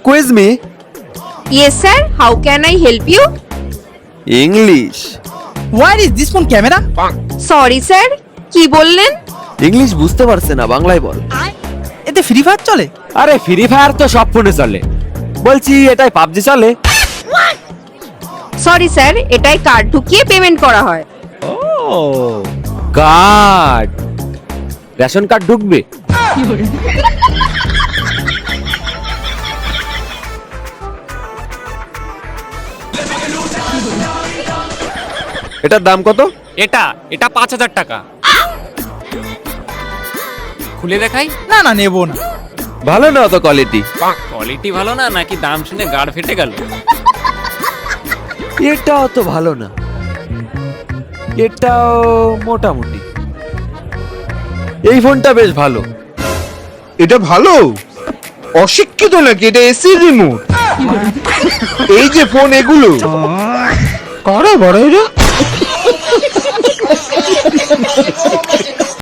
quiz me. Yes, sir. How can I help you? English. Where is this phone camera? Sorry, sir. কি বললেন? English বুঝতে পারছে না, বাংলায় বল। এতে ফ্রি ফায়ার চলে? আরে ফ্রি ফায়ার তো সব ফোনে চলে, বলছি এটাই পাবজি চলে? সরি স্যার, এটাই কার্ড ঢুকিয়ে পেমেন্ট করা হয়। ও কার্ড, রেশন কার্ড ঢুকবে? এটার দাম কত? এটা এটা 5,000 টাকা। খুলে দেখাই? না না, নেবো না। ভালো না অত কোয়ালিটি। কোয়ালিটি ভালো না নাকি দাম শুনে গাড় ফেটে গেল? এটাও তো ভালো না, এটাও মোটামুটি। এই ফোনটা বেশ ভালো। এটা ভালো? অশিক্ষিত নাকি? এটা এসি রিমোট। এই যে ফোন এগুলো কারা বড় এরা?